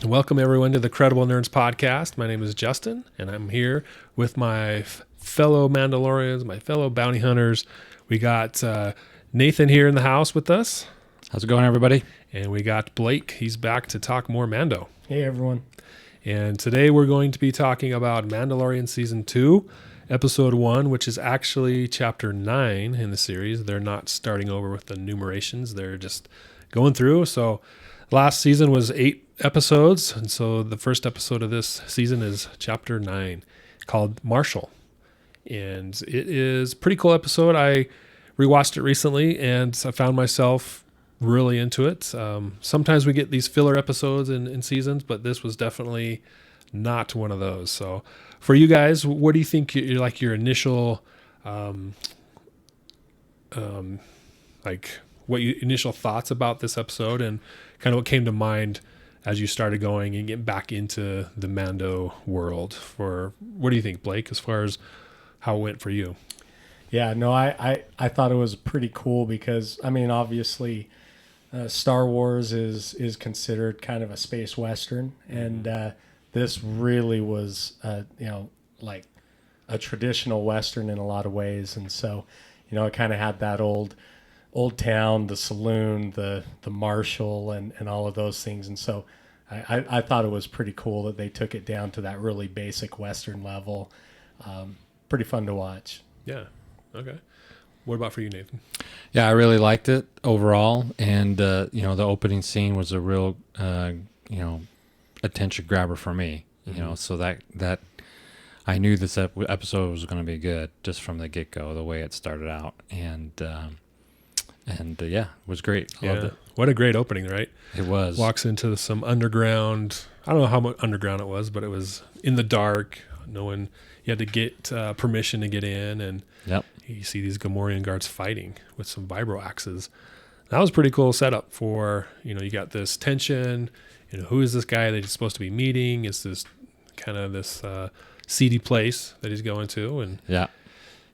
Welcome everyone to the Credible Nerds podcast. My name is Justin, and I'm here with my fellow Mandalorians, my fellow bounty hunters. We got Nathan here in the house with us. How's it going, everybody? And we got Blake. He's back to talk more Mando. Hey, everyone. And today we're going to be talking about Mandalorian Season 2, Episode 1, which is actually Chapter 9 in the series. They're not starting over with the numerations. They're just going through. So last season was 8 episodes, and so the first episode of this season is Chapter 9, called Marshal. And it is a pretty cool episode. I rewatched it recently, and I found myself really into it. Sometimes we get these filler episodes in seasons, but this was definitely not one of those. So for you guys, what do you think your initial initial thoughts about this episode, and kind of what came to mind as you started going and getting back into the Mando world? What do you think, Blake, as far as how it went for you? Yeah, no, I thought it was pretty cool because, I mean, obviously Star Wars is considered kind of a space Western, and this really was, like a traditional Western in a lot of ways. And so, it kind of had that old town, the saloon, the Marshal, and all of those things. And so I thought it was pretty cool that they took it down to that really basic Western level. Pretty fun to watch. Yeah. Okay. What about for you, Nathan? Yeah, I really liked it overall. And, the opening scene was a real, attention grabber for me, so that I knew this episode was going to be good just from the get-go, the way it started out. And yeah, it was great. Loved it. What a great opening, right? It was. Walks into some underground. I don't know how much underground it was, but it was in the dark. No one. You had to get permission to get in, and yep. You see these Gamorrean guards fighting with some vibro axes. That was a pretty cool setup for, you got this tension. Who is this guy that he's supposed to be meeting? Is this kind of this seedy place that he's going to? And yeah.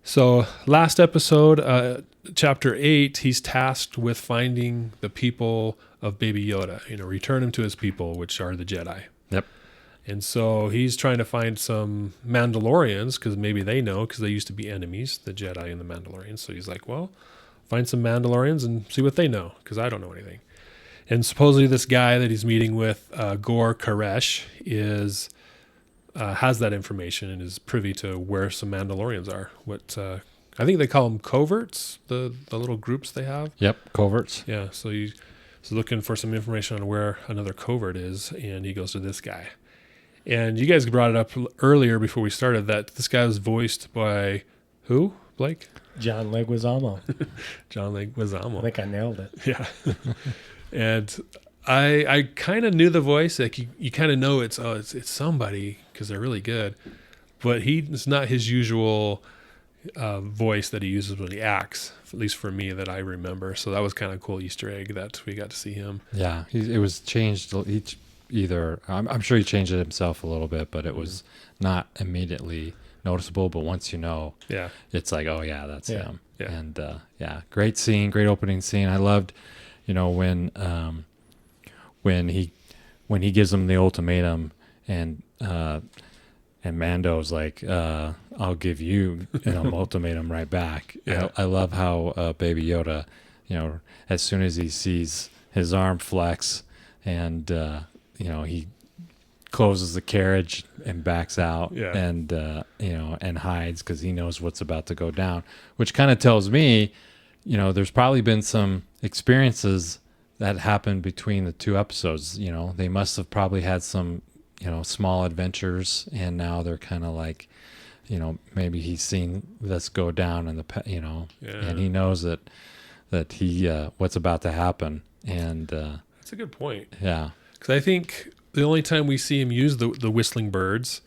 So last episode, Chapter 8, he's tasked with finding the people of Baby Yoda, return him to his people, which are the Jedi. Yep. And so he's trying to find some Mandalorians, because maybe they know, because they used to be enemies, the Jedi and the Mandalorians. So he's like, well, find some Mandalorians and see what they know, because I don't know anything. And supposedly this guy that he's meeting with, Gor Koresh, has that information and is privy to where some Mandalorians are. I think they call them coverts, the little groups they have. Yep, coverts. Yeah, so he's looking for some information on where another covert is, and he goes to this guy. And you guys brought it up earlier before we started that this guy was voiced by who, Blake? John Leguizamo. John Leguizamo. I think I nailed it. Yeah. And I kind of knew the voice. Like you kind of know it's somebody because they're really good. But it's not his usual voice that he uses when he acts, at least for me, that I remember. So that was kind of a cool Easter egg that we got to see him. Yeah, it was changed either. I'm sure he changed it himself a little bit, but it was not immediately noticeable. But once yeah, it's like, oh yeah, that's him. Yeah. And great scene, great opening scene. I loved, when he gives him the ultimatum, and Mando's like, I'll give you an ultimatum right back. Yeah. I love how Baby Yoda, as soon as he sees his arm flex, and he closes the carriage and backs out, Yeah. and and hides because he knows what's about to go down, which kind of tells me, there's probably been some experiences that happened between the two episodes. They must have probably had some small adventures, and now they're kind of like, maybe he's seen this go down in the and he knows that he what's about to happen. And that's a good point. Yeah, because I think the only time we see him use the whistling birds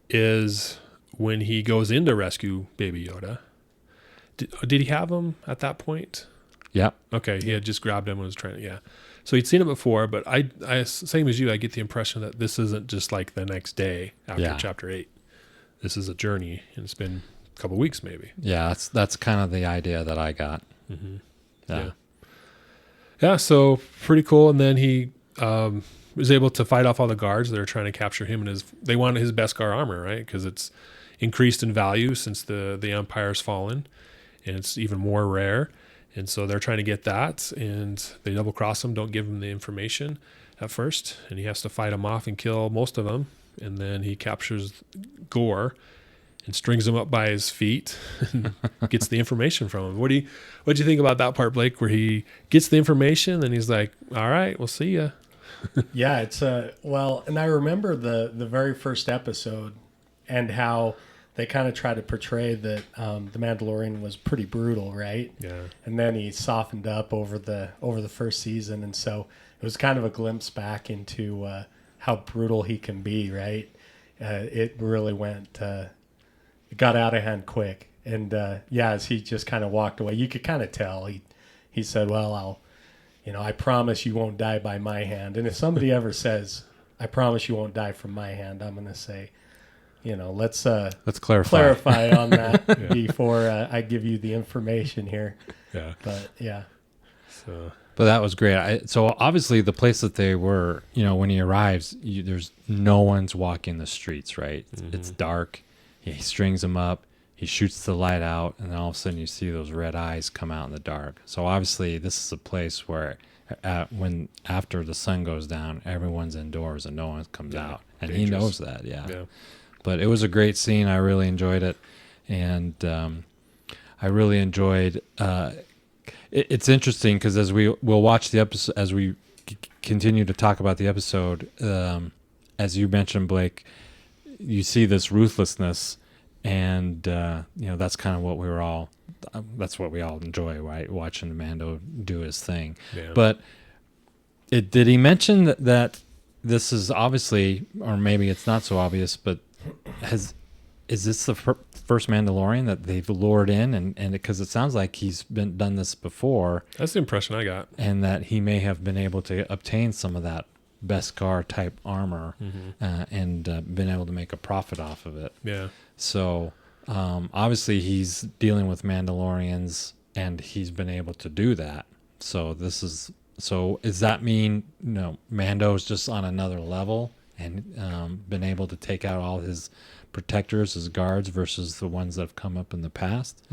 is when he goes in to rescue Baby Yoda. Did he have them at that point? Yeah. Okay, he had just grabbed him and was trying to, yeah. So he'd seen it before, but I same as you, I get the impression that this isn't just like the next day after Chapter 8. This is a journey, and it's been a couple weeks maybe. Yeah, that's kind of the idea that I got. Mm-hmm. Yeah. Yeah, so pretty cool. And then was able to fight off all the guards that are trying to capture him, and they want his Beskar armor, right? Because it's increased in value since the Empire's fallen, and it's even more rare. And so they're trying to get that, and they double cross him, don't give him the information at first, and he has to fight them off and kill most of them. And then he captures Gore and strings him up by his feet and gets the information from him. What do you think about that part, Blake, where he gets the information and he's like, all right, we'll see ya. Yeah, it's and I remember the very first episode and how they kind of try to portray that the Mandalorian was pretty brutal, right? Yeah. And then he softened up over the first season, and so it was kind of a glimpse back into how brutal he can be, right? It really it got out of hand quick. And as he just kind of walked away, you could kind of tell. He said, well, I promise you won't die by my hand. And if somebody ever says, I promise you won't die from my hand, I'm going to say, let's clarify on that before I give you the information here. Yeah. But yeah. But that was great. So obviously the place that they were, when he arrives, there's no one's walking the streets, right? It's dark. He strings him up. He shoots the light out, and then all of a sudden you see those red eyes come out in the dark. So obviously this is a place where after the sun goes down, everyone's indoors and no one comes out. And dangerous. He knows that, yeah. But it was a great scene. I really enjoyed it. And I really enjoyed it's interesting because as we'll watch the episode, as we continue to talk about the episode, as you mentioned, Blake, you see this ruthlessness, and that's kind of what that's what we all enjoy, right? Watching the Mando do his thing. Yeah. But did he mention that this is obviously, or maybe it's not so obvious, but is this the first Mandalorian that they've lured in, and because it sounds like he's done this before? That's the impression I got, and that he may have been able to obtain some of that Beskar type armor, and been able to make a profit off of it. Yeah. So obviously he's dealing with Mandalorians, and he's been able to do that. So does that mean Mando's just on another level and been able to take out all his protectors, his guards, versus the ones that have come up in the past?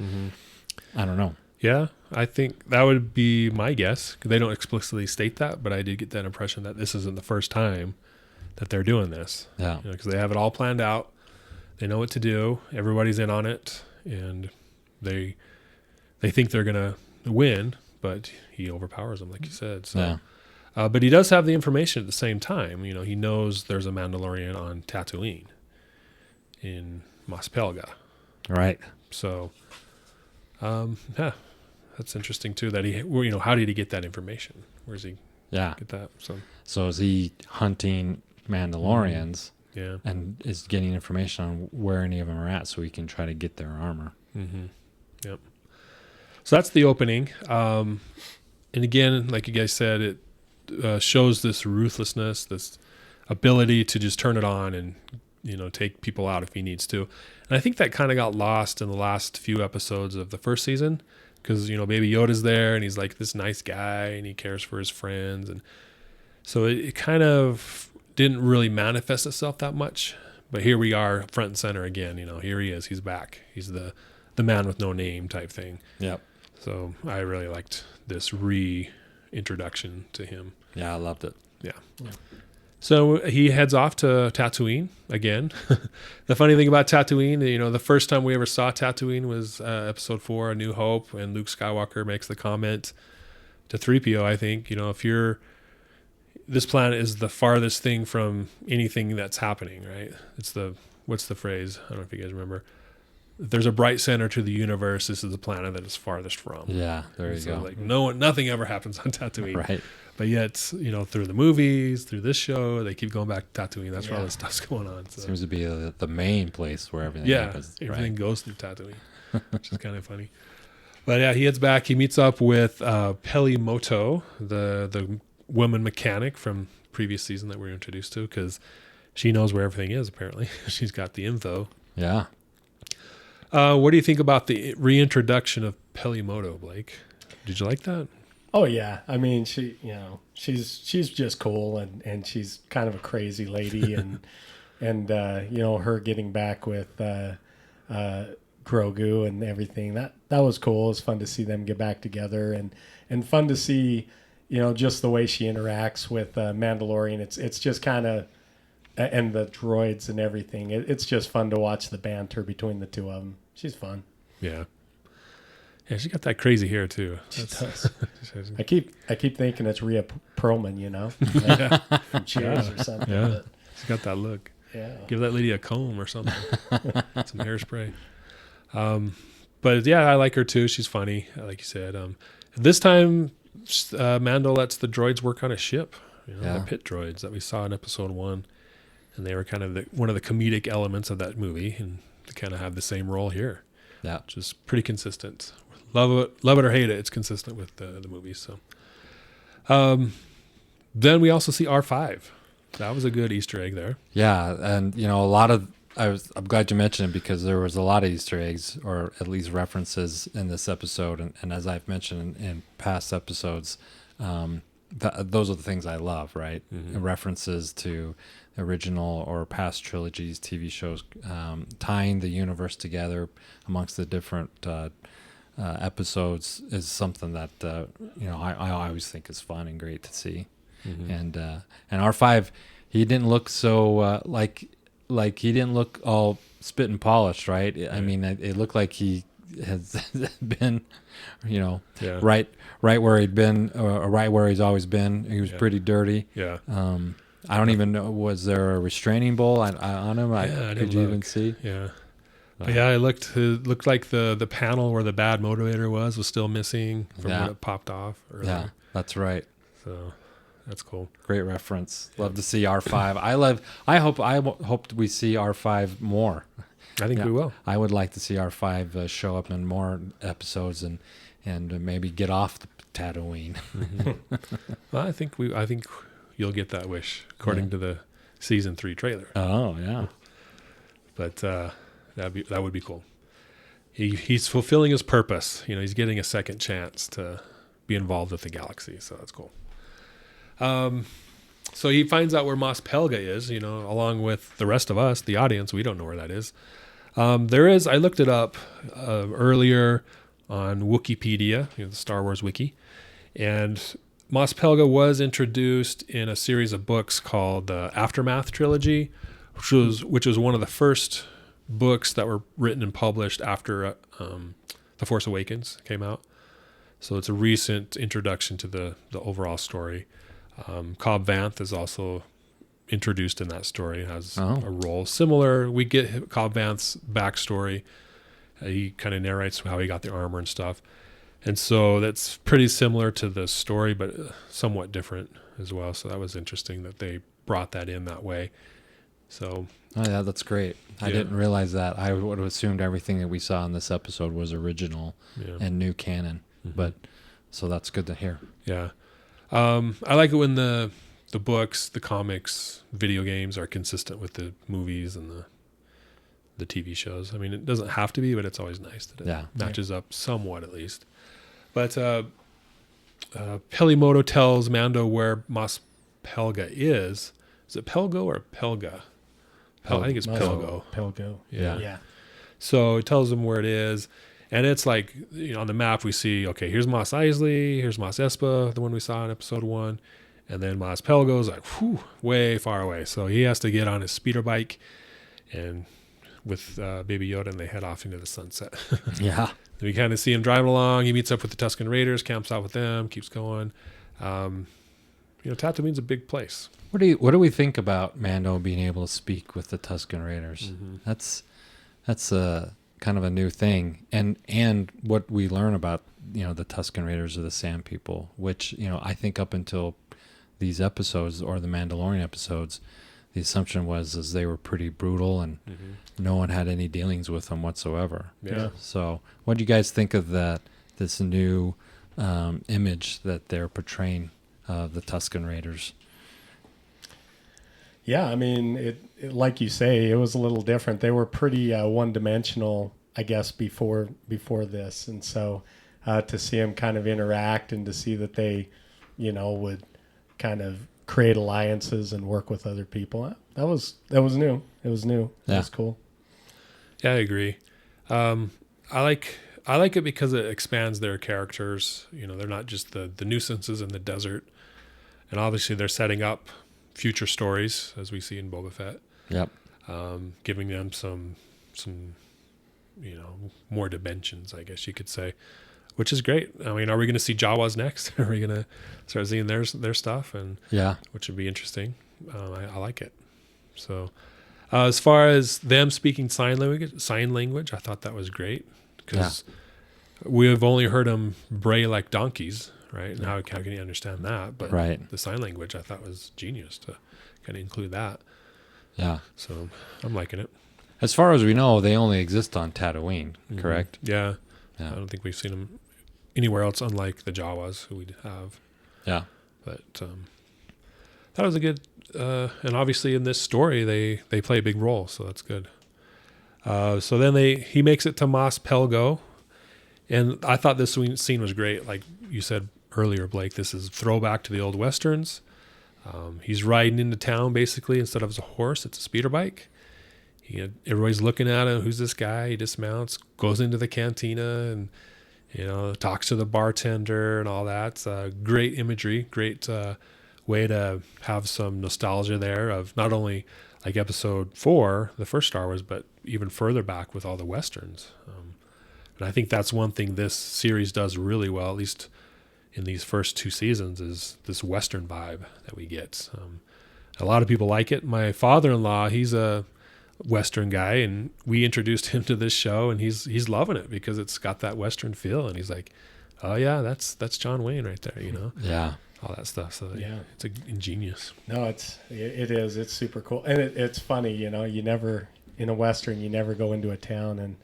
I don't know. Yeah, I think that would be my guess. They don't explicitly state that, but I did get that impression that this isn't the first time that they're doing this. Yeah, because they have it all planned out. They know what to do. Everybody's in on it, and they think they're gonna win, but he overpowers them, like you said. So. Yeah. But he does have the information at the same time. He knows there's a Mandalorian on Tatooine in Mos Pelga. Right. So, that's interesting too. That how did he get that information? Where's he get that? So is he hunting Mandalorians? Yeah. And is getting information on where any of them are at, so he can try to get their armor. Yep. So that's the opening. And again, like you guys said, it shows this ruthlessness, this ability to just turn it on and take people out if he needs to. And I think that kind of got lost in the last few episodes of the first season, because Baby Yoda's there and he's like this nice guy and he cares for his friends, and so it kind of didn't really manifest itself that much. But here we are, front and center again. Here he is. He's back. He's the man with no name type thing. Yep. So I really liked this reintroduction to him. Yeah, I loved it. Yeah. So he heads off to Tatooine again. The funny thing about Tatooine, the first time we ever saw Tatooine was episode 4, A New Hope, and Luke Skywalker makes the comment to 3PO, I think, this planet is the farthest thing from anything that's happening, right? What's the phrase? I don't know if you guys remember. If there's a bright center to the universe, this is the planet that is farthest from. Yeah, there you go. Like nothing ever happens on Tatooine. Right. But yet, through the movies, through this show, they keep going back to Tatooine. That's where all this stuff's going on. So. Seems to be the main place where everything happens. Everything goes through Tatooine, which is kind of funny. But yeah, he heads back. He meets up with Peli Moto, the woman mechanic from previous season that we were introduced to, because she knows where everything is, apparently. She's got the info. Yeah. What do you think about the reintroduction of Peli Moto, Blake? Did you like that? Oh yeah, I mean she's just cool and she's kind of a crazy lady and her getting back with Grogu and everything that was cool. It was fun to see them get back together and fun to see just the way she interacts with Mandalorian. It's just kind of and the droids and everything. It's just fun to watch the banter between the two of them. She's fun. Yeah. Yeah, she got that crazy hair too. She does. I keep thinking it's Rhea Perlman, like from Cheers or something. Yeah, But, she's got that look. yeah. Give that lady a comb or something. Some hairspray. But yeah, I like her too. She's funny, like you said. This time, Mando lets the droids work on a ship. The pit droids that we saw in episode 1, and they were kind of one of the comedic elements of that movie, and they kind of have the same role here. Yeah, which is pretty consistent. Love it or hate it, it's consistent with the movie. So, then we also see R5. That was a good Easter egg there. Yeah, and a lot of I'm glad you mentioned it because there was a lot of Easter eggs or at least references in this episode, and as I've mentioned in past episodes, those are the things I love, right? Mm-hmm. References to original or past trilogies, TV shows, tying the universe together amongst the different episodes is something that I always think is fun and great to see. Mm-hmm. And R5, he didn't look so like he didn't look all spit and polished, right? I mean, it looked like he has been, right where he'd been, or right where he's always been. He was pretty dirty. Yeah. I don't even know. Was there a restraining bowl on him? Did you even see? Yeah. But yeah, it looked like the panel where the bad motivator was still missing from when it popped off earlier. Yeah, that's right. So that's cool. Great reference. Love to see R5. I hope we see R5 more. I think we will. I would like to see R5 show up in more episodes and maybe get off the Tatooine. Mm-hmm. Well, I think you'll get that wish according to the season 3 trailer. Oh yeah. But that would be cool. He's fulfilling his purpose. He's getting a second chance to be involved with the galaxy, so that's cool. So he finds out where Mos Pelga is, along with the rest of us, the audience. We don't know where that is. I looked it up earlier on Wikipedia, the Star Wars wiki, and Mos Pelga was introduced in a series of books called the Aftermath trilogy, which was one of the first books that were written and published after The Force Awakens came out. So it's a recent introduction to the overall story. Cobb Vanth is also introduced in that story, has a role similar. We get Cobb Vanth's backstory. He kind of narrates how he got the armor and stuff. And so that's pretty similar to the story, but somewhat different as well. So that was interesting that they brought that in that way. So, oh yeah, that's great. I didn't realize that. I would have assumed everything that we saw in this episode was original and new canon. Mm-hmm. But so that's good to hear. Yeah. I like it when the books, the comics, video games are consistent with the movies and the TV shows. I mean, it doesn't have to be, but it's always nice that it matches up somewhat at least. But Pelimoto tells Mando where Mos Pelga is. Is it Pelgo or Pelga? I think it's Pelgo. Pelgo. Yeah. So it tells him where it is. And it's like, on the map we see, okay, here's Mos Eisley, here's Mos Espa, the one we saw in episode 1. And then Mos Pelgo's like, way far away. So he has to get on his speeder bike and with Baby Yoda, and they head off into the sunset. Yeah. We kind of see him driving along. He meets up with the Tusken Raiders, camps out with them, keeps going. Tatooine's a big place. What do we think about Mando being able to speak with the Tusken Raiders? Mm-hmm. That's a kind of a new thing, and what we learn about the Tusken Raiders are the Sand People, which I think up until these episodes or the Mandalorian episodes, the assumption was they were pretty brutal and no one had any dealings with them whatsoever. Yeah. So, what do you guys think of this new image that they're portraying of the Tusken Raiders? Yeah, I mean, it like you say, it was a little different. They were pretty one-dimensional, I guess, before this, and so to see them kind of interact and to see that they, would kind of create alliances and work with other people. That was new. It was new. It Yeah. was cool. Yeah, I agree. I like it because it expands their characters. They're not just the nuisances in the desert, and obviously they're setting up future stories as we see in Boba Fett, Yep. giving them some more dimensions, I guess you could say, which is great. I mean, are we going to see Jawas next? Are we going to start seeing their stuff, and Yeah. which would be interesting. I like it. So as far as them speaking sign language, I thought that was great because we've only heard them bray like donkeys, right? And how can you understand that? But Right. the sign language I thought was genius to kind of include that. Yeah. So I'm liking it. As far as we know, they only exist on Tatooine, correct? Yeah. Yeah. I don't think we've seen them anywhere else, unlike the Jawas who we have. Yeah. But that was a good, and obviously in this story they play a big role, so that's good. So then he makes it to Mos Pelgo, and I thought this scene was great. Like you said earlier, Blake, this is throwback to the old westerns. He's riding into town basically instead of as a horse, it's a speeder bike. Everybody's looking at him. Who's this guy? He dismounts, goes into the cantina, and talks to the bartender and all that. Great imagery, great way to have some nostalgia there of not only like episode 4, the first Star Wars, but even further back with all the westerns. And I think that's one thing this series does really well, at least in these first 2 seasons, is this western vibe that we get. A lot of people like it. My father-in-law, he's a western guy, and we introduced him to this show, and he's loving it because it's got that western feel, and he's like, oh yeah, that's John Wayne right there, Yeah. all that stuff. So Yeah. it's ingenious. No, it is. It's super cool. And it's funny, you never, in a Western, you never go into a town and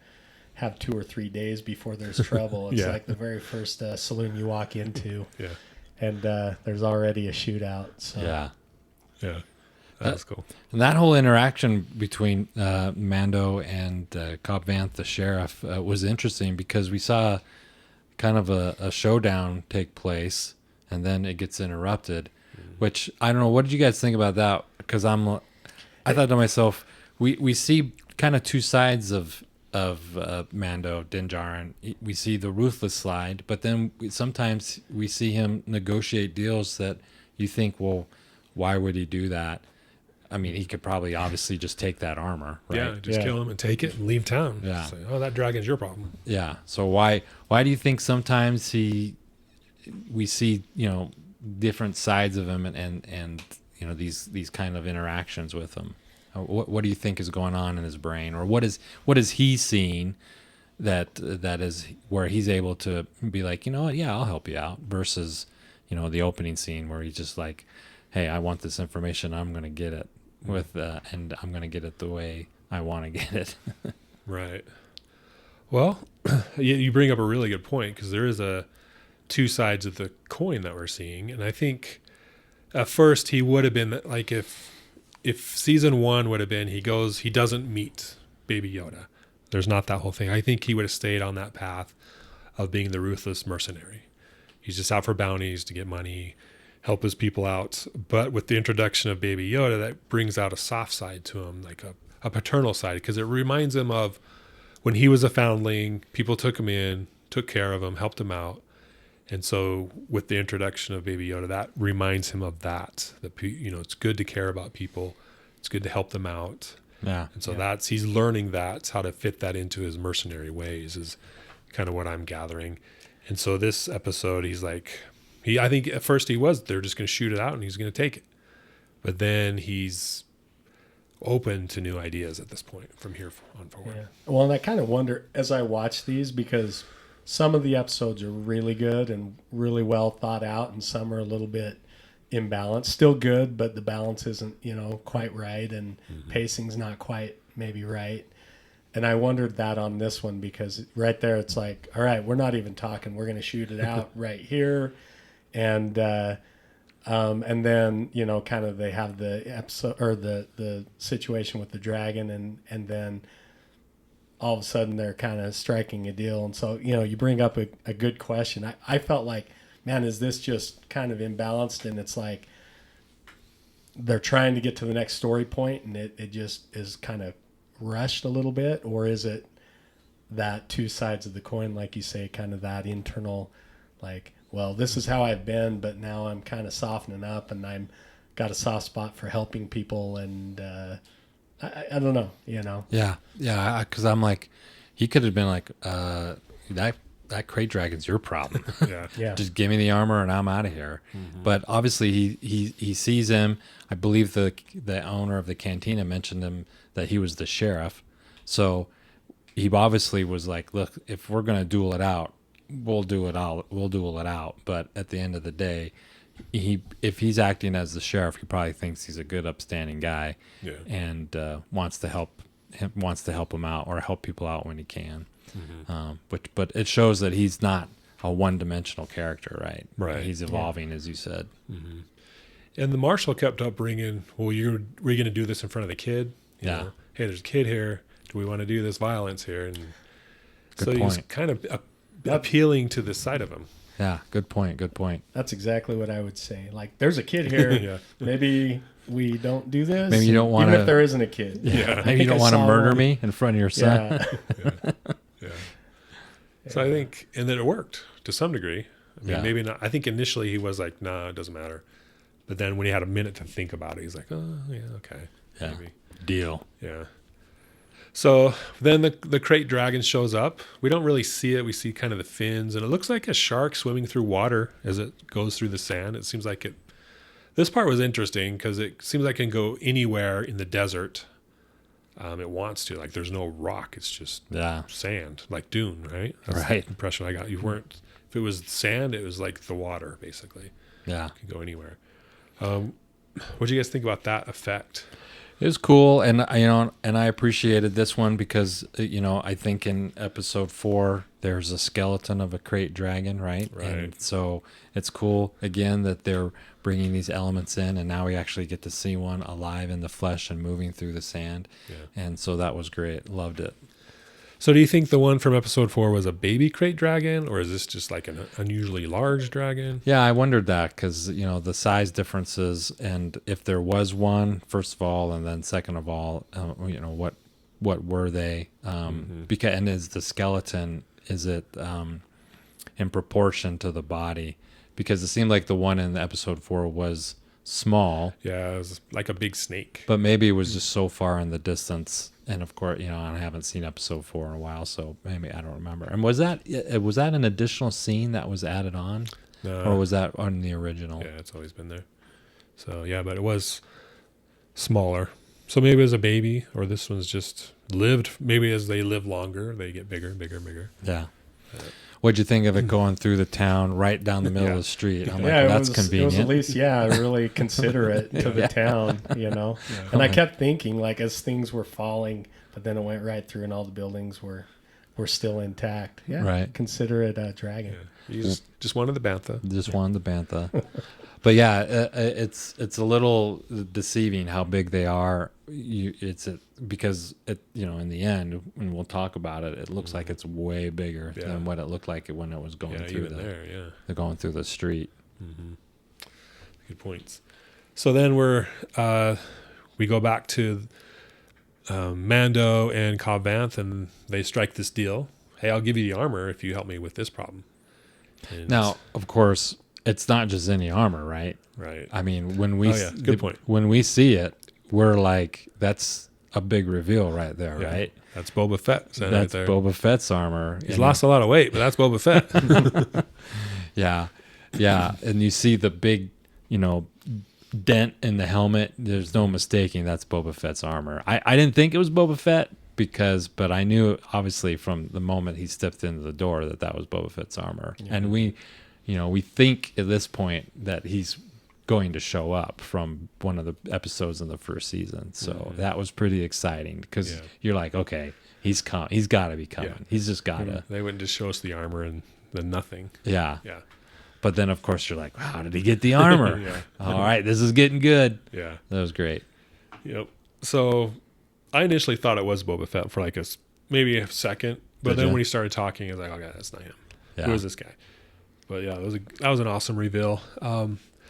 have 2 or 3 days before there's trouble. It's Yeah. like the very first saloon you walk into, Yeah. and there's already a shootout. So. Yeah. That's cool. And that whole interaction between Mando and Cobb Vanth, the sheriff, was interesting because we saw kind of a showdown take place, and then it gets interrupted. Which I don't know. What did you guys think about that? Because I thought to myself, we see kind of 2 sides of Mando Din Djarin. We see the ruthless side, but then sometimes we see him negotiate deals that you think, well, why would he do that? I mean, he could probably obviously just take that armor, right? Yeah, just kill him and take it and leave town. Yeah. Say, oh, that dragon's your problem. Yeah. So why do you think sometimes we see different sides of him and these kind of interactions with him? What do you think is going on in his brain, or what is he seeing that is where he's able to be like, yeah, I'll help you out, versus the opening scene where he's just like, hey, I want this information, I'm going to get it and I'm going to get it the way I want to get it. Right. Well, you bring up a really good point, because there is 2 sides of the coin that we're seeing. And I think at first he would have been like, if season 1 would have been, he doesn't meet Baby Yoda. There's not that whole thing. I think he would have stayed on that path of being the ruthless mercenary. He's just out for bounties to get money, help his people out. But with the introduction of Baby Yoda, that brings out a soft side to him, like a paternal side, because it reminds him of when he was a foundling, people took him in, took care of him, helped him out. And so with the introduction of Baby Yoda, that reminds him of that it's good to care about people. It's good to help them out. Yeah. And so he's learning how to fit that into his mercenary ways, is kind of what I'm gathering. And so this episode, he's like, I think at first they're just going to shoot it out and he's going to take it. But then he's open to new ideas at this point from here on forward. Yeah. Well, and I kind of wonder as I watch these, because some of the episodes are really good and really well thought out, and some are a little bit imbalanced. Still good, but the balance isn't, quite right, and pacing's not quite maybe right. And I wondered that on this one, because right there it's like, all right, we're not even talking. We're going to shoot it out right here. And then, kind of they have the episode or the situation with the dragon, and then all of a sudden they're kind of striking a deal. And so, you bring up a good question. I felt like, man, is this just kind of imbalanced? And it's like they're trying to get to the next story point and it just is kind of rushed a little bit? Or is it that two sides of the coin, like you say, kind of that internal, like, well, this is how I've been, but now I'm kind of softening up and I'm got a soft spot for helping people. And I don't know, Yeah. Because I'm like, he could have been like, that Krayt Dragon's your problem. Yeah. Just give me the armor and I'm out of here. Mm-hmm. But obviously he sees him. I believe the owner of the cantina mentioned him that he was the sheriff. So he obviously was like, look, if we're going to duel it out, we'll duel it out. But at the end of the day, if he's acting as the sheriff, he probably thinks he's a good, upstanding guy, and wants to help him out or help people out when he can. Mm-hmm. But it shows that he's not a one-dimensional character, right? Right. He's evolving, as you said. Mm-hmm. And the marshal kept up bringing, well, were you going to do this in front of the kid? You know, hey, there's a kid here. Do we want to do this violence here? And Good so point. he's kind of appealing to this side of him. Yeah, good point. That's exactly what I would say. Like, there's a kid here. Yeah. Maybe we don't do this. Maybe you don't want even to. if there isn't a kid. Yeah. Maybe you don't want to murder me in front of your son. Yeah. So I think, and then it worked to some degree. I mean, Yeah. maybe not. I think initially he was like, nah, it doesn't matter. But then when he had a minute to think about it, he's like, oh, yeah, okay. Yeah. Maybe. Deal. Yeah. So then the Krayt Dragon shows up. We don't really see it. We see kind of the fins, and it looks like a shark swimming through water as it goes through the sand. It seems like it. This part was interesting because it seems like it can go anywhere in the desert. It wants to. Like, there's no rock. It's just sand, like Dune, right? That's the impression I got. You weren't. If it was sand, it was like the water, basically. Yeah. It can go anywhere. What do you guys think about that effect? It was cool, and I appreciated this one because I think in episode 4 there's a skeleton of a Krayt Dragon, right? And so it's cool again that they're bringing these elements in, and now we actually get to see one alive in the flesh and moving through the sand. Yeah. And so that was great. Loved it. So do you think the one from episode 4 was a baby Krayt Dragon, or is this just like an unusually large dragon? Yeah, I wondered that because, the size differences, and if there was one, first of all, and then second of all, what were they? Because, and is the skeleton, is it in proportion to the body? Because it seemed like the one in episode 4 was small. Yeah, it was like a big snake. But maybe it was just so far in the distance. And of course, I haven't seen episode 4 in a while, so maybe I don't remember. And was that an additional scene that was added on, or was that on the original? Yeah, it's always been there. So yeah, but it was smaller. So maybe it was a baby, or this one's just lived. Maybe as they live longer, they get bigger, bigger, bigger. Yeah. What'd you think of it going through the town, right down the middle of the street? I'm like, that's convenient. It was at least, really considerate to the town, And I kept thinking, like, as things were falling, but then it went right through, and all the buildings were still intact. Yeah, right. Considerate dragon. Yeah. You just wanted the bantha. Just wanted the bantha. But yeah, it's a little deceiving how big they are. Because in the end, and we'll talk about it, it looks like it's way bigger than what it looked like when it was going through they're going through the street. Mm-hmm. Good points. So then we go back to Mando and Cobb Vanth, and they strike this deal. Hey, I'll give you the armor if you help me with this problem. And now, of course, it's not just any armor, right? Right. I mean, when we good point. When we see it, we're like, that's a big reveal right there, right? That's Boba Fett. That's right there. Boba Fett's armor. He's lost a lot of weight, but that's Boba Fett. Yeah. And you see the big, dent in the helmet. There's no mistaking that's Boba Fett's armor. I didn't think it was Boba Fett but I knew obviously from the moment he stepped into the door that was Boba Fett's armor. Yeah. And we think at this point that he's going to show up from one of the episodes in the first season. So that was pretty exciting because you're like, okay, he's got to be coming. Yeah. He's just got to. They wouldn't just show us the armor and then nothing. Yeah. But then, of course, you're like, how did he get the armor? All right, this is getting good. Yeah. That was great. Yep. So I initially thought it was Boba Fett for like a maybe a second, but Did then ya? when he started talking, I was like, okay, that's not him. Yeah. Who is this guy? But yeah, that was an awesome reveal.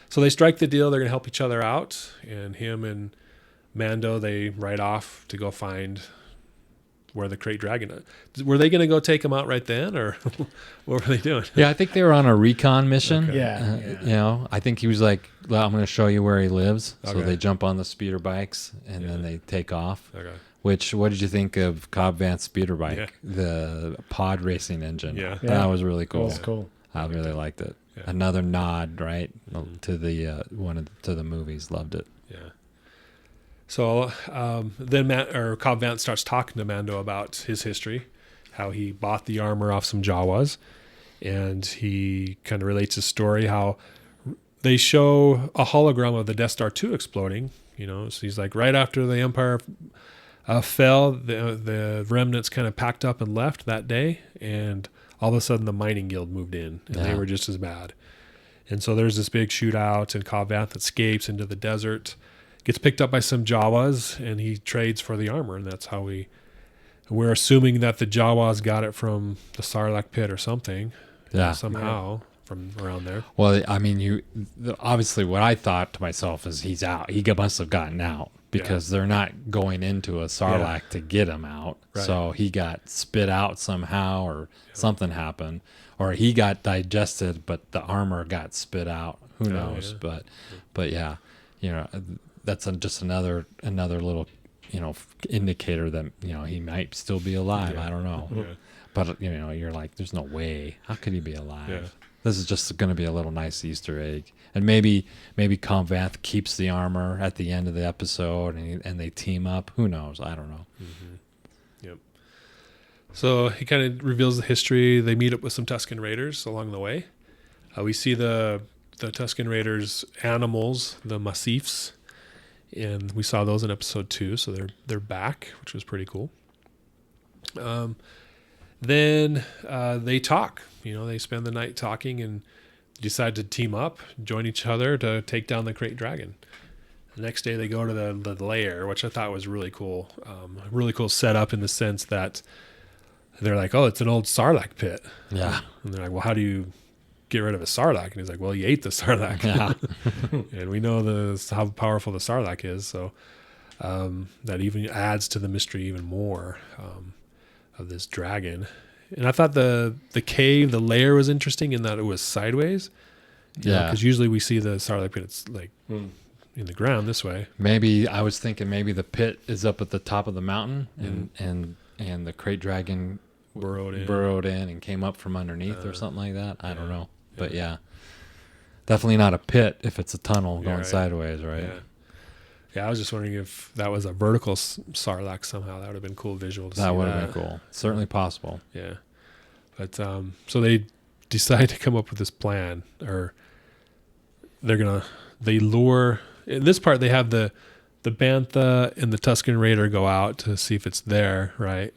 So they strike the deal. They're going to help each other out, and him and Mando, they ride off to go find where the Krayt Dragon is. Were they going to go take him out right then, or what were they doing? Yeah, I think they were on a recon mission. Okay. Yeah, You know, I think he was like, well, I'm going to show you where he lives. So Okay. they jump on the speeder bikes and then they take off. Okay. What did you think of Cobb Vance's speeder bike? Yeah. The pod racing engine. Yeah. That was really It cool. was cool. I really liked it. Yeah. Another nod, right, Mhm. to the to the movies. Loved it. Yeah. So then Cobb Vanth starts talking to Mando about his history, how he bought the armor off some Jawas, and he kind of relates his story, how they show a hologram of the Death Star 2 exploding. You know, so he's like, right after the Empire fell, the remnants kind of packed up and left that day, and all of a sudden the mining guild moved in, and they Yeah. were just as bad. And so there's this big shootout, and Cobb Vanth escapes into the desert, gets picked up by some Jawas, and he trades for the armor, and that's how we're assuming that the Jawas got it from the Sarlacc pit or something, Yeah. somehow from around there. Well, I mean, obviously what I thought to myself is he's out. He must have gotten out because they're not going into a Sarlacc to get him out. Right. So he got spit out somehow, or something happened, or he got digested, but the armor got spit out. Who knows? yeah. But yeah, you know, that's just another little, you know, indicator that, you know, he might still be alive. Yeah. I don't know. Yeah. But, you know, you're like, there's no way. How could he be alive? Yeah. This is just going to be a little nice Easter egg. And maybe Cobb Vanth keeps the armor at the end of the episode and they team up. Who knows? I don't know. Mm-hmm. Yep. So he kind of reveals the history. They meet up with some Tusken Raiders along the way. We see the Tusken Raiders' animals, the Massifs, and we saw those in episode 2. So they're back, which was pretty cool. Then they talk. You know, they spend the night talking and decide to team up, join each other to take down the Krayt Dragon. The next day they go to the lair, which I thought was really cool. Really cool setup in the sense that they're like, oh, it's an old Sarlacc pit. Yeah. And they're like, well, how do you get rid of a Sarlacc? And he's like, well, you ate the Sarlacc. Yeah. And we know how powerful the Sarlacc is. So that even adds to the mystery even more of this dragon. And I thought the cave, the lair was interesting in that it was sideways. Yeah. Because usually we see the Sarlacc pit, it's like in the ground this way. Maybe I was thinking maybe the pit is up at the top of the mountain and the Krayt Dragon Burrowed in. and came up from underneath or something like that. I don't know. But yeah. Definitely not a pit if it's a tunnel going right. sideways, right? Yeah. Yeah, I was just wondering if that was a vertical Sarlacc somehow. That would have been cool visual to see. That would have been cool. Certainly possible. Yeah. But so they decide to come up with this plan, or they lure, in this part they have the Bantha and the Tusken Raider go out to see if it's there, right?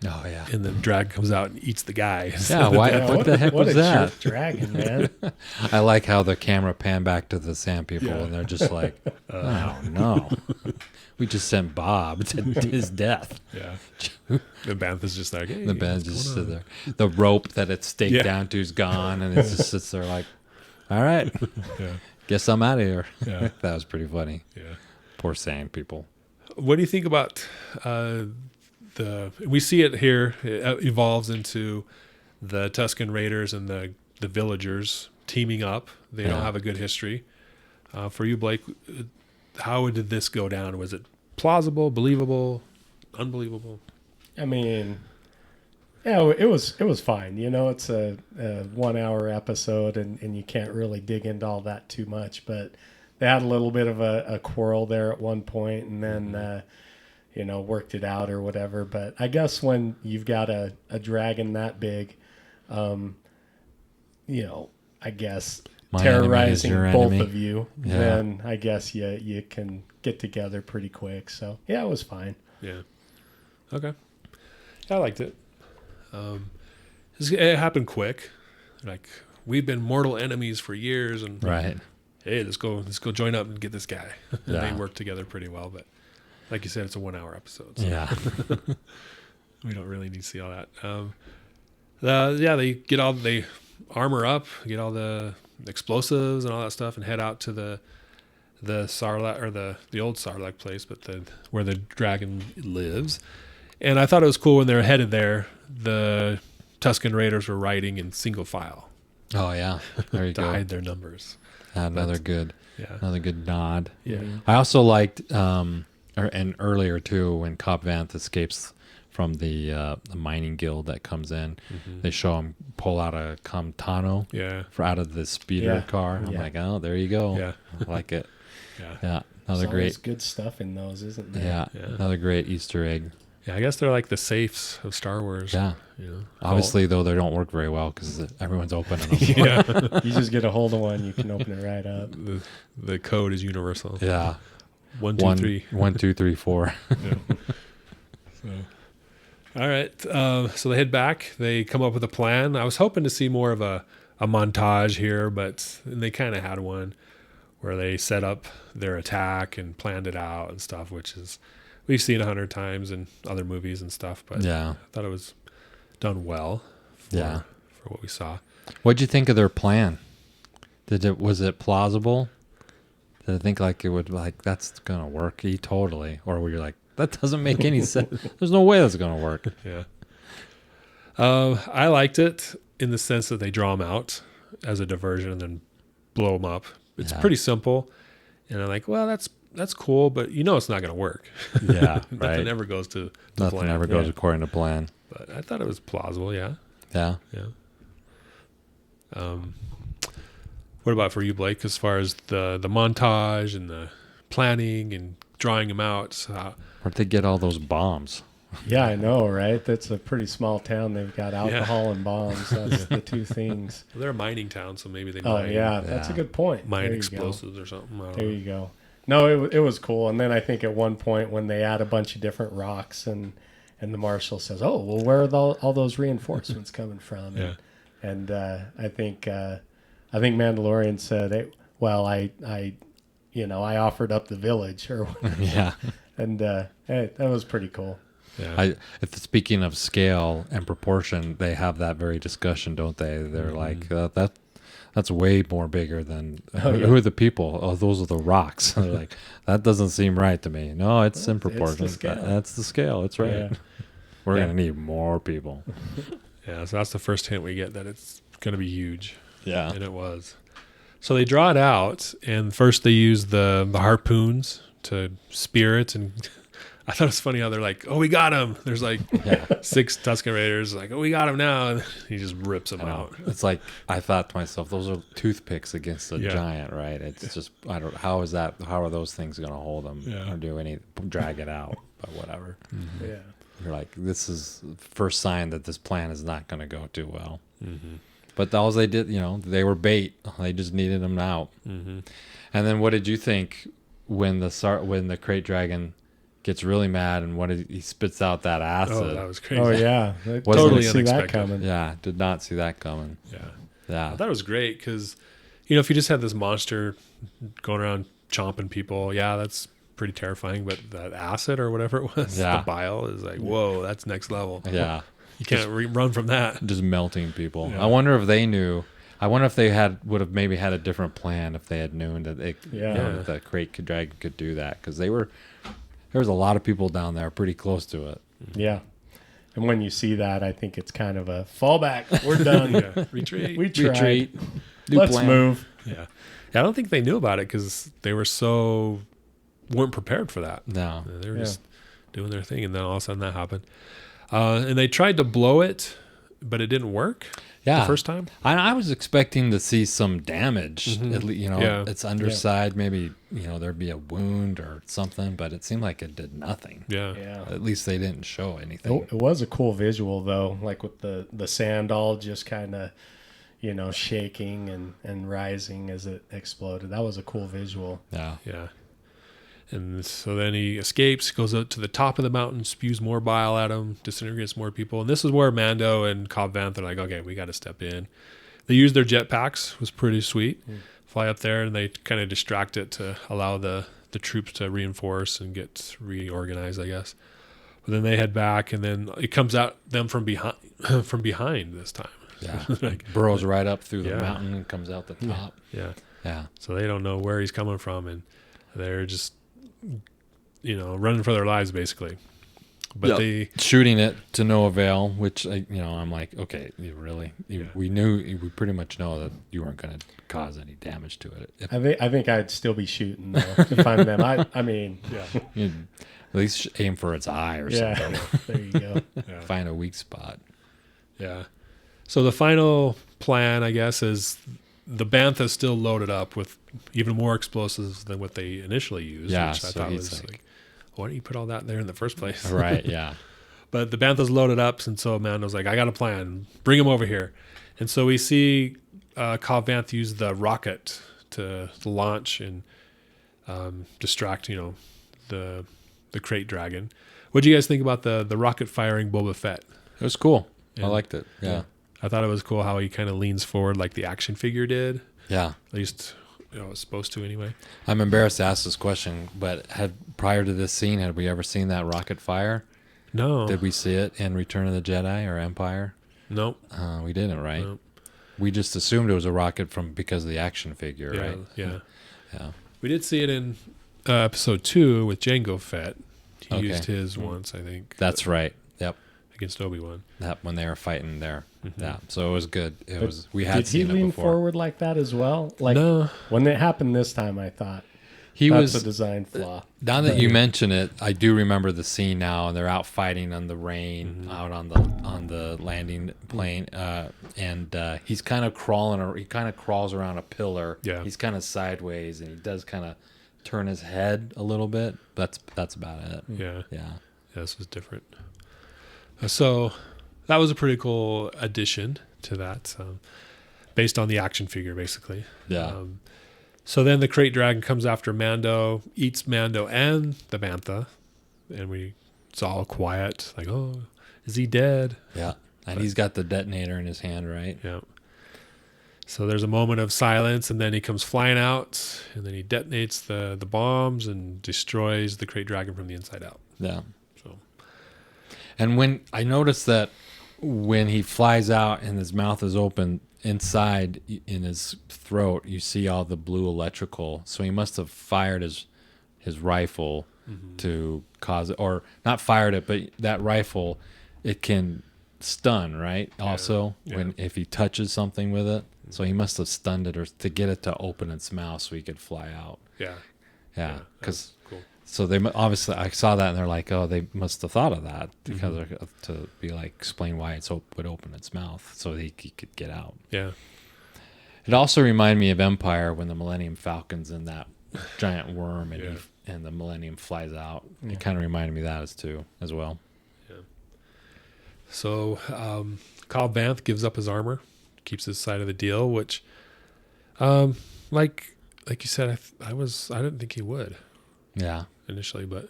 Oh yeah. And the drag comes out and eats the guy. Yeah, why, Yeah, what the heck what was a that? jerk dragon, man. I like how the camera panned back to the sand people and they're just like, oh no. We just sent Bob to his death. Yeah. The Bantha's just like, hey, The band what's just going stood on? there. The rope that it's staked Yeah. down to is gone and it just sits there like, all right, Yeah. guess I'm out of here. Yeah. That was pretty funny. Yeah. Poor sand people. What do you think about we see it here, it evolves into the Tusken Raiders and the villagers teaming up. They don't Yeah. have a good history. For you, Blake, how did this go down? Was it plausible, believable, unbelievable? I mean, yeah, it was fine. You know, it's a 1 hour episode, and you can't really dig into all that too much. But they had a little bit of a quarrel there at one point, and then worked it out or whatever. But I guess when you've got a dragon that big, I guess My enemy is terrorizing your both enemy. of you, Yeah. then I guess you can get together pretty quick. So yeah, it was fine. Yeah. Okay. I liked it. It happened quick. Like, we've been mortal enemies for years, and Right. hey, let's go join up and get this guy. And Yeah. they work together pretty well. But like you said, it's a 1 hour episode. So. Yeah. We don't really need to see all that. They armor up, get all the explosives and all that stuff, and head out to the Sarlacc, or the old Sarlacc place, but where the dragon lives. And I thought it was cool when they were headed there. The Tusken Raiders were riding in single file Oh yeah, there you to go. hide their numbers. Another Yeah, good nod. yeah, I also liked, and earlier too, when Cobb Vanth escapes from the mining guild that comes in, they show him pull out a Camtano yeah, out of the speeder car. I'm Yeah. like, oh, there you go. yeah, I like it. yeah. Yeah, another There's great. always good stuff in those, isn't there? Yeah, Yeah. another great Easter egg. Yeah, I guess they're like the safes of Star Wars. Yeah, You know? obviously though they don't work very well because everyone's opening them. Yeah. You just get a hold of one, you can open it right up. The code is universal. Yeah, 1, 2, 3. 1, 2, 3, 4. Yeah. So, all right. So they head back. They come up with a plan. I was hoping to see more of a montage here, but they kind of had one where they set up their attack and planned it out and stuff, which is we've seen 100 times in other movies and stuff. But Yeah, I thought it was done well. For what we saw. what'd you think of their plan? Was it plausible? Did I think like it would that's gonna work? Totally, or were you like that doesn't make any sense? There's no way that's gonna work. Yeah. I liked it in the sense that they draw them out as a diversion and then blow them up. It's Yeah. pretty simple. And I'm like, well, that's cool, but you know it's not going to work. Yeah, Nothing right. ever goes to Nothing plan. ever goes Yeah. according to plan. But I thought it was plausible, yeah. Yeah. Yeah. What about for you, Blake, as far as the montage and the planning and drawing them out? Where'd they get all those bombs? Yeah, I know, right? That's a pretty small town. They've got alcohol and bombs. That's the two things. They're a mining town, so maybe they Oh, mine, yeah, that's a good point. mine There you explosives or something. I don't There know. you go. No, it was cool. And then I think at one point when they add a bunch of different rocks and the Marshal says, "Oh, well, where are all those reinforcements coming from?" Yeah. And I think Mandalorian said, hey, "Well, I offered up the village," or Yeah. and hey, that was pretty cool. Yeah. Speaking of scale and proportion, they have that very discussion, don't they? They're like that's way more bigger than who are the people? Oh, those are the rocks. They're like that doesn't seem right to me. No, it's in proportion. scale. That's the scale. It's right. Yeah. We're Yeah. gonna need more people. Yeah, so that's the first hint we get that it's going to be huge. Yeah. And it was. So they draw it out, and first they use the harpoons to spear it. And I thought it was funny how they're like, "Oh, we got him." There's like Yeah. 6 Tusken Raiders, like, "Oh, we got him now." And he just rips them I know. out. It's like I thought to myself, those are toothpicks against a Yeah. giant, right? It's just how are those things going to hold them Yeah. or drag it out? But whatever. Yeah. You're like, this is the first sign that this plan is not going to go too well. Mm-hmm. But all they did, they were bait. They just needed them out. Mm-hmm. And then what did you think when the Krayt Dragon gets really mad and he spits out that acid? Oh, that was crazy. Oh yeah, I Wasn't totally it see that unexpected? coming. Yeah, did not see that coming. Yeah. I Yeah, thought it was great because, if you just had this monster going around chomping people, yeah, that's pretty terrifying. But that acid or whatever it was, Yeah. the bile is like, whoa, that's next level. yeah. You can't run from that. Just melting people. Yeah. I wonder if they knew. I wonder if they would have maybe had a different plan if they had known that that the Krayt Dragon could do that, because there was a lot of people down there pretty close to it. Yeah. And when you see that, I think it's kind of a fallback. We're done. Yeah. Retreat. We tried. Retreat. New Let's plan. move. Yeah. I don't think they knew about it because they weren't prepared for that. No. They were just doing their thing, and then all of a sudden that happened. And they tried to blow it, but it didn't work Yeah. the first time. I was expecting to see some damage. Mhm. At least, Yeah. its underside, maybe there'd be a wound or something, but it seemed like it did nothing. Yeah. Yeah. At least they didn't show anything. It was a cool visual though, like with the sand all just kind of, shaking and rising as it exploded. That was a cool visual. Yeah. Yeah. And so then he escapes, goes up to the top of the mountain, spews more bile at him, disintegrates more people. And this is where Mando and Cobb Vanth are like, okay, we got to step in. They use their jetpacks, was pretty sweet. Fly up there, and they kind of distract it to allow the troops to reinforce and get reorganized, I guess. But then they head back, and then it comes out them from behind from behind this time. Yeah. Like, burrows right up through the Yeah. mountain and comes out the top. yeah. Yeah. So they don't know where he's coming from, and they're just, running for their lives basically. But Yep. they, Shooting it to no avail, which I'm like, okay, you really, Yeah. we pretty much know that you weren't going to cause any damage to it. I think I'd still be shooting though if I'm them. I mean, You'd at least aim for its eye or something. there you go. yeah. Find a weak spot. Yeah. So the final plan, I guess, is the Bantha is still loaded up with even more explosives than what they initially used. Yeah, Which I so thought he's was like- why don't you put all that there in the first place? Right, yeah. But the Bantha's loaded up, and so Mando's like, I got a plan. Bring him over here. And so we see Cobb Vanth use the rocket to launch and distract, the Krayt Dragon. What do you guys think about the rocket firing Boba Fett? It was cool. I And- liked it. Yeah. I thought it was cool how he kind of leans forward like the action figure did. Yeah. At least, it was supposed to anyway. I'm embarrassed to ask this question, but prior to this scene, had we ever seen that rocket fire? No. Did we see it in Return of the Jedi or Empire? Nope. We didn't, right? Nope. We just assumed it was a rocket because of the action figure, Yeah, right? yeah. Yeah. We did see it in episode 2 with Jango Fett. He Okay. used his once, I think. That's right. Yep. Against Obi-Wan. That when they were fighting there. Mm-hmm. Yeah. So it was good. We Did had he seen it lean before. forward like that as well? Like No. when it happened this time, I thought He that's was a design flaw. Now that you mention it, I do remember the scene now, and they're out fighting on the rain, out on the landing plane, and he's kind of crawling, or he kind of crawls around a pillar. Yeah. He's kind of sideways, and he does kind of turn his head a little bit. That's about it. Yeah. Yeah. Yeah, this was different. So that was a pretty cool addition to that, based on the action figure, basically. Yeah. So then the Krayt Dragon comes after Mando, eats Mando and the Bantha, and it's all quiet, like, oh, is he dead? Yeah. And he's got the detonator in his hand, right? Yeah. So there's a moment of silence, and then he comes flying out, and then he detonates the bombs and destroys the Krayt Dragon from the inside out. Yeah. So And when I noticed that when he flies out and his mouth is open, inside in his throat, you see all the blue electrical. So he must have fired his rifle to cause it, or not fired it, but that rifle, it can stun, right? Also, Yeah. if he touches something with it. So he must have stunned it, or to get it to open its mouth so he could fly out. yeah. Yeah, because That's cool. so they obviously, I saw that and they're like, oh, they must have thought of that because to be like explain why it would open its mouth so he could get out. Yeah. It also reminded me of Empire when the Millennium Falcon's in that giant worm and Yeah. and the Millennium flies out. It kind of reminded me of that as well. So Cobb Vanth gives up his armor, keeps his side of the deal, which, like you said, I didn't think he would Yeah, initially, but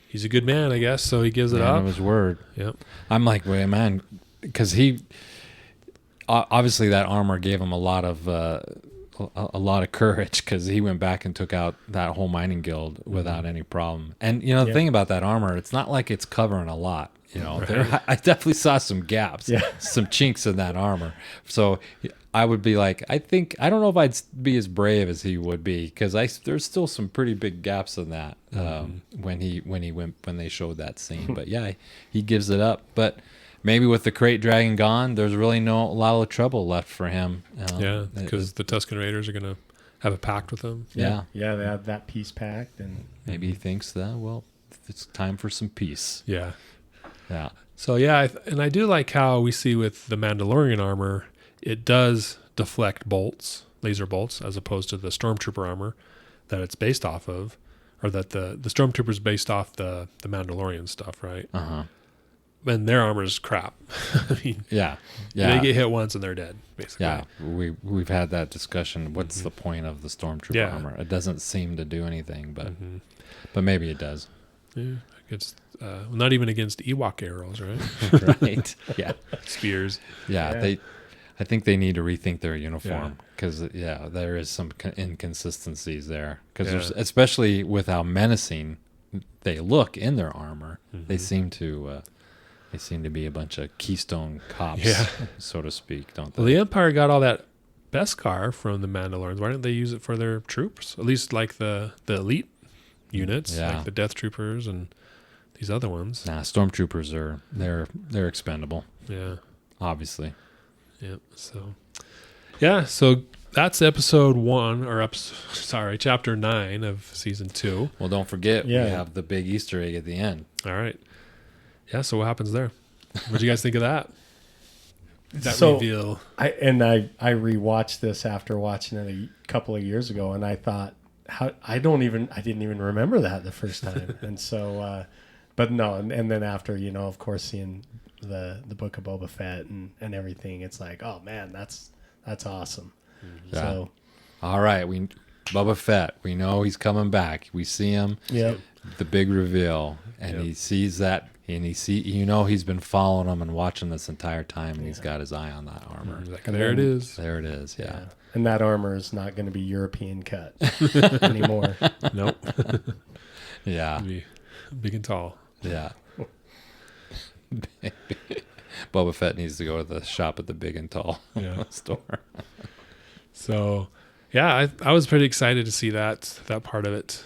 he's a good man, I guess. So he gives it man up. of his word. Yep. I'm like, wait, man, because he obviously that armor gave him a lot of courage, because he went back and took out that whole mining guild without any problem. And the thing about that armor, it's not like it's covering a lot. I definitely saw some gaps, some chinks in that armor. So I would be like, I don't know if I'd be as brave as he would be, because there's still some pretty big gaps in that when they showed that scene. But yeah, he gives it up. But maybe with the Krayt Dragon gone, there's really a lot of trouble left for him. Yeah, because the Tusken Raiders are going to have a pact with him. Yeah. Yeah, they have that peace pact, and Maybe he thinks that, well, it's time for some peace. Yeah. Yeah. So yeah, and I do like how we see with the Mandalorian armor, it does deflect bolts, laser bolts, as opposed to the Stormtrooper armor that it's based off of, or that the Stormtrooper's based off the Mandalorian stuff, right? Uh-huh. And their armor is crap. I mean, Yeah. they get hit once and they're dead, basically. Yeah, we've had that discussion. What's the point of the Stormtrooper armor? It doesn't seem to do anything, but maybe it does. Yeah, against not even against Ewok arrows, right? Right? Yeah. Spears. Yeah. I think they need to rethink their uniform, because there is some inconsistencies there. Because especially with how menacing they look in their armor, Mm-hmm. they seem to be a bunch of Keystone cops, Yeah. so to speak, don't they? Well, the Empire got all that Beskar from the Mandalorians. Why didn't they use it for their troops? At least like the elite units, Yeah. like the Death Troopers and these other ones. Nah, stormtroopers they're expendable, Yeah. obviously. Yeah. So that's episode 1 or chapter 9 of season 2. Well, don't forget Yeah. we have the big Easter egg at the end. All right. Yeah. So what happens there? What do you guys think of that? That So- reveal. I rewatched this after watching it a couple of years ago, and I thought, I didn't even remember that the first time, and so, but no, and then after, of course, seeing the book of Boba Fett and everything, it's like, oh man, that's awesome. Yeah. So All right, Boba Fett, we know he's coming back. We see him, yeah, the big reveal, and Yep. he sees that, and he's been following him and watching this entire time, and he's got his eye on that armor. Like, And there it then- is. There it is, yeah. and that armor is not going to be European cut anymore. Nope. Yeah, Be big and tall. yeah. Boba Fett needs to go to the shop at the Big and Tall Yeah. store. So, yeah, I was pretty excited to see that part of it.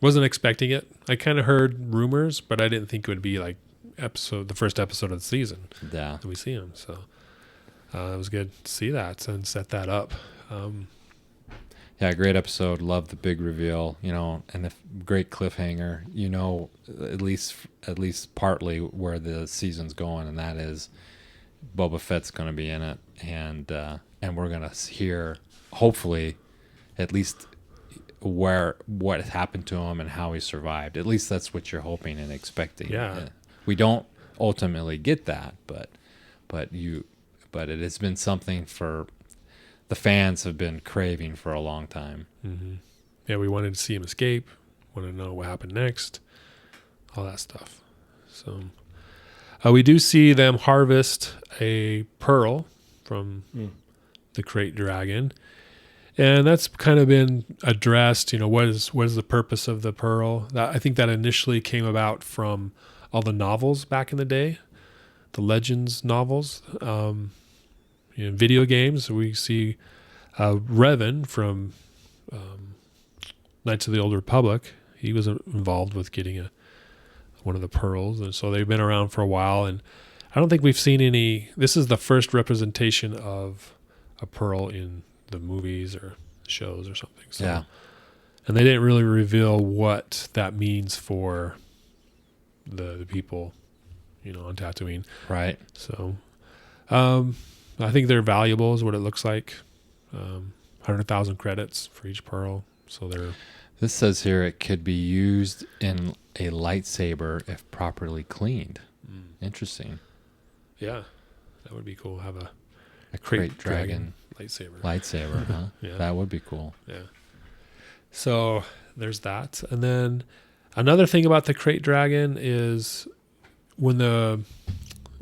Wasn't expecting it. I kind of heard rumors, but I didn't think it would be like the first episode of the season Yeah, that we see him. So it was good to see that and set that up. yeah, great episode. Love the big reveal, and a great cliffhanger. At least partly where the season's going, and that is Boba Fett's going to be in it, and we're going to hear, hopefully, at least what happened to him and how he survived. At least that's what you're hoping and expecting. Yeah. We don't ultimately get that, but it has been something for the fans have been craving for a long time. Mm-hmm. Yeah, we wanted to see him escape. Wanted to know what happened next. All that stuff. So we do see them harvest a pearl from the Krayt Dragon. And that's kind of been addressed, what is the purpose of the pearl? I think that initially came about from all the novels back in the day, the Legends novels. Video games, we see Revan from Knights of the Old Republic. He was involved with getting one of the pearls, and so they've been around for a while. And I don't think we've seen any. This is the first representation of a pearl in the movies or shows or something. So, Yeah. and they didn't really reveal what that means for the people, on Tatooine. Right. So, I think they're valuable is what it looks like. 100,000 credits for each pearl. So This says here it could be used in a lightsaber if properly cleaned. Interesting. yeah, that would be cool. Have a A Krayt Krayt Dragon lightsaber, huh? Yeah. That would be cool. Yeah. So there's that. And then another thing about the Krayt Dragon is when the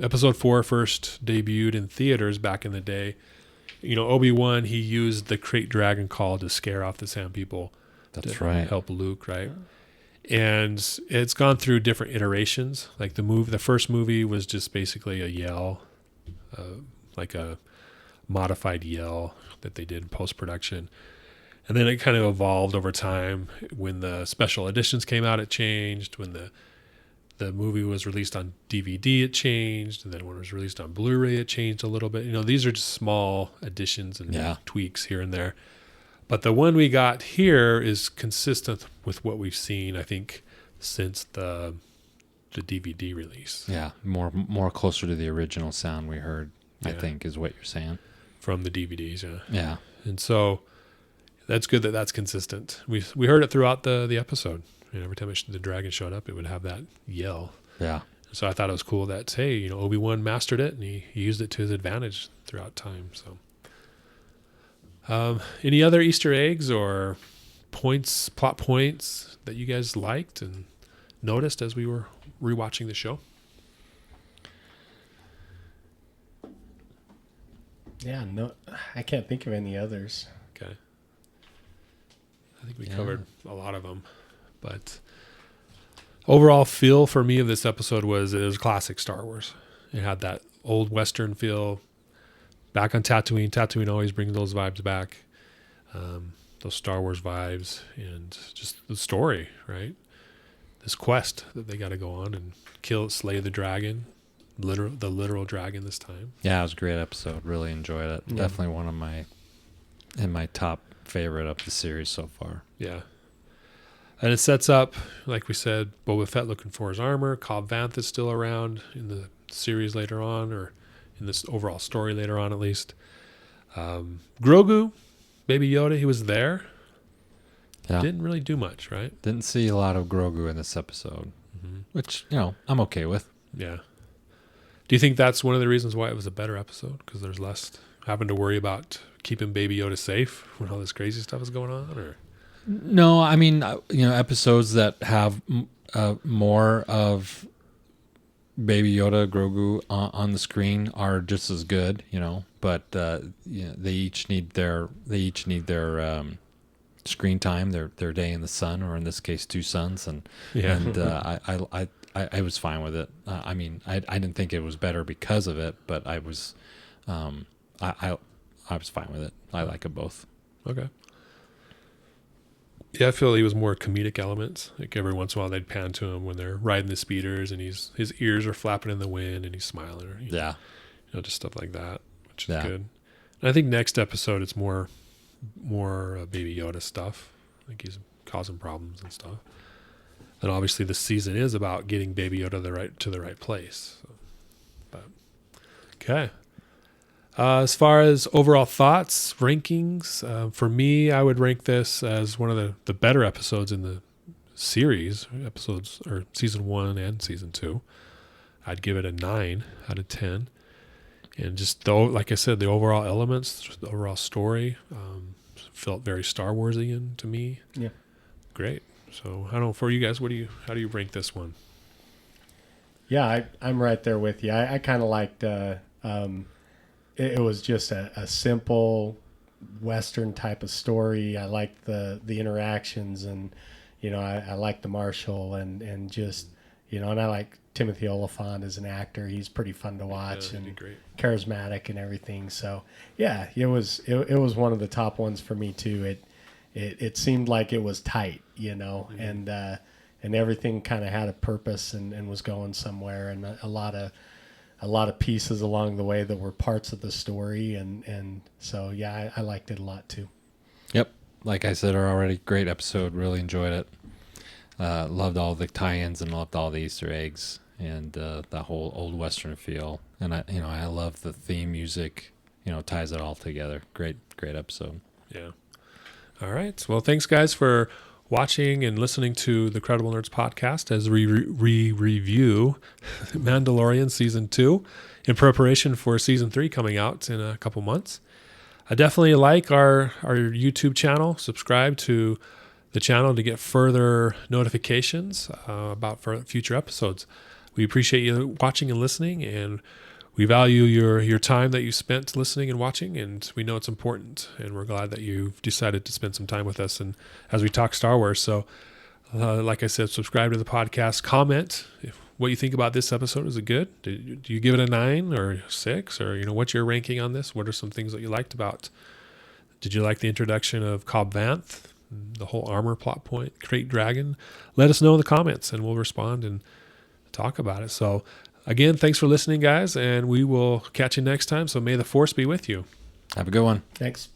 episode 4 first debuted in theaters back in the day, Obi-Wan, he used the Krayt Dragon call to scare off the Sand people. That's to right. help Luke, right? And it's gone through different iterations. Like the first movie was just basically a yell, like a modified yell that they did in post-production. And then it kind of evolved over time. When the special editions came out, it changed. When the movie was released on DVD, it changed. And then when it was released on Blu-ray, it changed a little bit. These are just small additions and tweaks here and there. But the one we got here is consistent with what we've seen, I think, since the DVD release. Yeah, more closer to the original sound we heard, I Yeah. think, is what you're saying. From the DVDs, yeah. Yeah. And so that's good that that's consistent. We heard it throughout the episode. Every time the dragon showed up, it would have that yell. Yeah. So I thought it was cool that, hey, Obi-Wan mastered it, and he used it to his advantage throughout time. So, any other Easter eggs or plot points that you guys liked and noticed as we were rewatching the show? Yeah, no, I can't think of any others. Okay. I think we covered a lot of them, but overall feel for me of this episode was it was classic Star Wars. It had that old Western feel. Back on Tatooine. Tatooine always brings those vibes back. Those Star Wars vibes and just the story, right? This quest that they got to go on and slay the dragon, the literal dragon this time. Yeah, it was a great episode. Really enjoyed it. Yeah. Definitely one of my top favorite of the series so far. Yeah. And it sets up, like we said, Boba Fett looking for his armor. Cobb Vanth is still around in the series later on, or in this overall story later on at least. Grogu, Baby Yoda, he was there. Yeah. Didn't really do much, right? Didn't see a lot of Grogu in this episode, which, I'm okay with. Yeah. Do you think that's one of the reasons why it was a better episode? Because there's less having to worry about keeping Baby Yoda safe when all this crazy stuff is going on? Or No, I mean, episodes that have more of Baby Yoda, Grogu on the screen are just as good, but they each need their screen time, their day in the sun, or in this case, 2 suns, and I was fine with it. I mean, I didn't think it was better because of it, but I was fine with it. I like them both. Okay. Yeah, I feel he was more comedic elements. Like every once in a while they'd pan to him when they're riding the speeders and his ears are flapping in the wind and he's smiling, or just stuff like that, which is good. And I think next episode it's more Baby Yoda stuff. I think he's causing problems and stuff. And obviously the season is about getting Baby Yoda to the right place. So, but okay. As far as overall thoughts, rankings, for me, I would rank this as one of the better episodes in the series, episodes or season 1 and season 2. I'd give it a 9 out of 10. And just like I said, the overall elements, the overall story, felt very Star Warsian to me. Yeah. Great. So I don't know, for you guys, how do you rank this one? Yeah, I'm right there with you. I kind of liked. It was just a simple Western type of story. I liked the interactions, and I liked the Marshal, and just and I like Timothy Oliphant as an actor. He's pretty fun to watch and great. Charismatic and everything. So yeah, it was one of the top ones for me too. It seemed like it was tight, and everything kind of had a purpose and was going somewhere, and a lot of pieces along the way that were parts of the story, and so yeah, I liked it a lot too. Yep, like I said already, great episode. Really enjoyed it. Loved all the tie-ins and loved all the Easter eggs and the whole old Western feel. And I love the theme music. Ties it all together. Great episode. Yeah. All right. Well, thanks guys for watching and listening to the Credible Nerds podcast as we review Mandalorian season 2 in preparation for season 3 coming out in a couple months. I definitely like our YouTube channel. Subscribe to the channel to get further notifications about future episodes. We appreciate you watching and listening, and we value your time that you spent listening and watching, and we know it's important, and we're glad that you've decided to spend some time with us and as we talk Star Wars. So like I said, subscribe to the podcast, comment what you think about this episode. Is it good? Do you give it a 9 or 6, or what's your ranking on this? What are some things that you liked about? Did you like the introduction of Cobb Vanth, the whole armor plot point, Krayt Dragon? Let us know in the comments and we'll respond and talk about it. So again, thanks for listening, guys, and we will catch you next time. So may the Force be with you. Have a good one. Thanks.